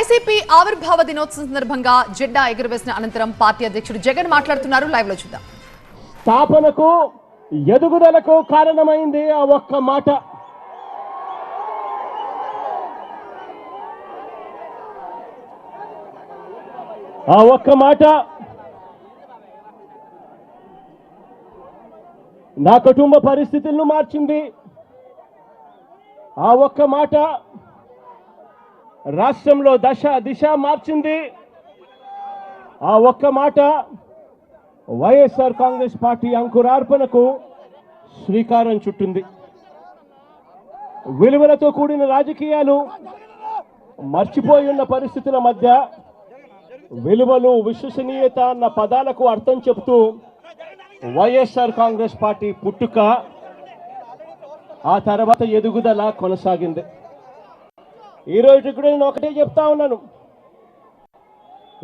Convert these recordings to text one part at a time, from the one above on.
YCP ఆవిర్భావ దినోత్సవం సందర్భంగా జెండా ఎగురవేసిన అనంతరం పార్టీ అధ్యక్షుడు జగన్ మాట్లాడుతున్నారు. లైవ్ లో చూద్దాం. స్థాపనకు ఎదుగుదలకు కారణమైంది ఆ ఒక్క మాట. ఆ ఒక్క మాట నా కుటుంబ పరిస్థితులను మార్చింది. ఆ ఒక్క మాట రాష్ట్రంలో దిశ మార్చింది. ఆ ఒక్క మాట వైఎస్ఆర్ కాంగ్రెస్ పార్టీ అంకురార్పణకు శ్రీకారం చుట్టింది. విలువలతో కూడిన రాజకీయాలు మర్చిపోయి ఉన్న పరిస్థితుల మధ్య విలువలు, విశ్వసనీయత అన్న పదాలకు అర్థం చెబుతూ వైఎస్ఆర్ కాంగ్రెస్ పార్టీ పుట్టుక, ఆ తర్వాత ఎదుగుదల కొనసాగింది. ఈరోజు కూడా నేను ఒకటే చెప్తా ఉన్నాను.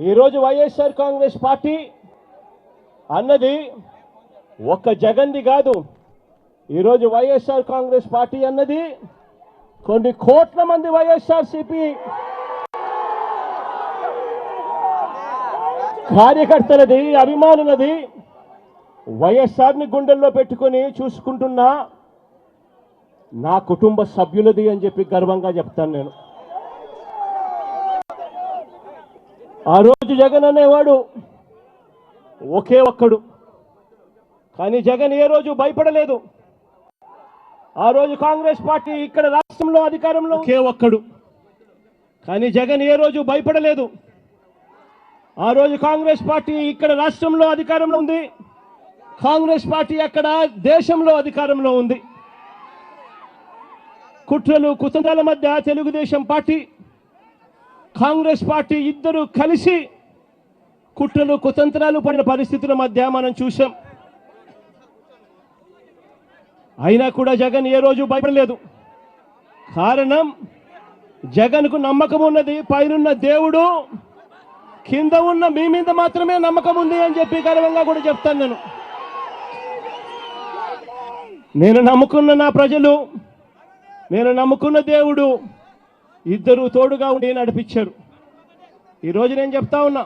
ఈరోజు వైఎస్ఆర్ కాంగ్రెస్ పార్టీ అన్నది ఒక్క జగన్ది కాదు. ఈరోజు వైఎస్ఆర్ కాంగ్రెస్ పార్టీ అన్నది కొన్ని కోట్ల మంది వైఎస్ఆర్సీపీ కార్యకర్తలది, అభిమానులది. వైఎస్ఆర్ని గుండెల్లో పెట్టుకొని చూసుకుంటున్న నా కుటుంబ సభ్యులది అని చెప్పి గర్వంగా చెప్తాను నేను. ఆ రోజు జగన్ అనేవాడు ఒకే ఒక్కడు, కానీ జగన్ ఏ రోజు భయపడలేదు. ఆ రోజు కాంగ్రెస్ పార్టీ ఇక్కడ రాష్ట్రంలో అధికారంలో ఒకే ఒక్కడు, కానీ జగన్ ఏ రోజు భయపడలేదు. ఆ రోజు కాంగ్రెస్ పార్టీ ఇక్కడ రాష్ట్రంలో అధికారంలో ఉంది, కాంగ్రెస్ పార్టీ అక్కడ దేశంలో అధికారంలో ఉంది. కుట్రలు కుతంత్రాల మధ్య తెలుగుదేశం పార్టీ, కాంగ్రెస్ పార్టీ ఇద్దరు కలిసి కుట్రలు కుతంత్రాలు పడిన పరిస్థితుల మధ్య మనం చూసాం. అయినా కూడా జగన్ ఏ రోజు భయపడలేదు. కారణం, జగన్కు నమ్మకం ఉన్నది పైనున్న దేవుడు, కింద ఉన్న మీ మీద మాత్రమే నమ్మకం ఉంది అని చెప్పి గర్వంగా కూడా చెప్తాను. నేను నమ్ముకున్న నా ప్రజలు, నేను నమ్ముకున్న దేవుడు ఇద్దరు తోడుగా ఉండి నడిపించారు. ఈరోజు నేను చెప్తా ఉన్నా,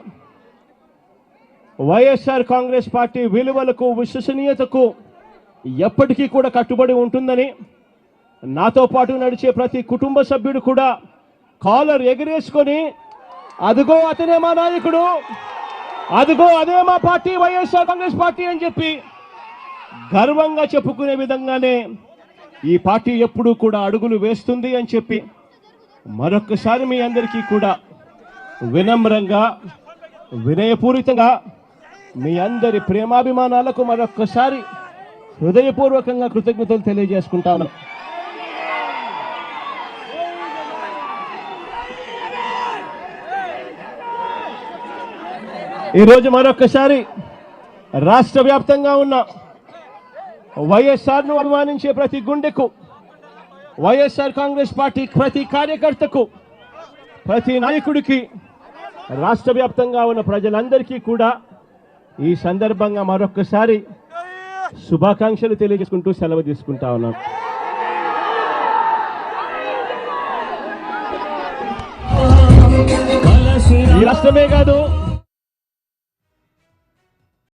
వైఎస్ఆర్ కాంగ్రెస్ పార్టీ విలువలకు, విశ్వసనీయతకు ఎప్పటికీ కూడా కట్టుబడి ఉంటుందని నాతో పాటు నడిచే ప్రతి కుటుంబ సభ్యుడు కూడా కాలర్ ఎగిరేసుకొని అదిగో అతనే మా నాయకుడు, అదిగో అదే మా పార్టీ వైఎస్ఆర్ కాంగ్రెస్ పార్టీ అని చెప్పి గర్వంగా చెప్పుకునే విధంగానే ఈ పార్టీ ఎప్పుడూ కూడా అడుగులు వేస్తుంది అని చెప్పి మరొక్కసారి మీ అందరికీ కూడా వినమ్రంగా, వినయపూరితంగా మీ అందరి ప్రేమాభిమానాలకు మరొక్కసారి హృదయపూర్వకంగా కృతజ్ఞతలు తెలియజేసుకుంటాను. ఈరోజు మరొక్కసారి రాష్ట్ర వ్యాప్తంగా ఉన్న వైఎస్ఆర్ను అభిమానించే ప్రతి గుండెకు, వైఎస్ఆర్ కాంగ్రెస్ పార్టీ ప్రతి కార్యకర్తకు, ప్రతి నాయకుడికి, రాష్ట్ర వ్యాప్తంగా ఉన్న ప్రజలందరికీ కూడా ఈ సందర్భంగా మరొక్కసారి శుభాకాంక్షలు తెలియజేసుకుంటూ సెలవు తీసుకుంటా ఉన్నాను. ఈ రాష్ట్రమే కాదు,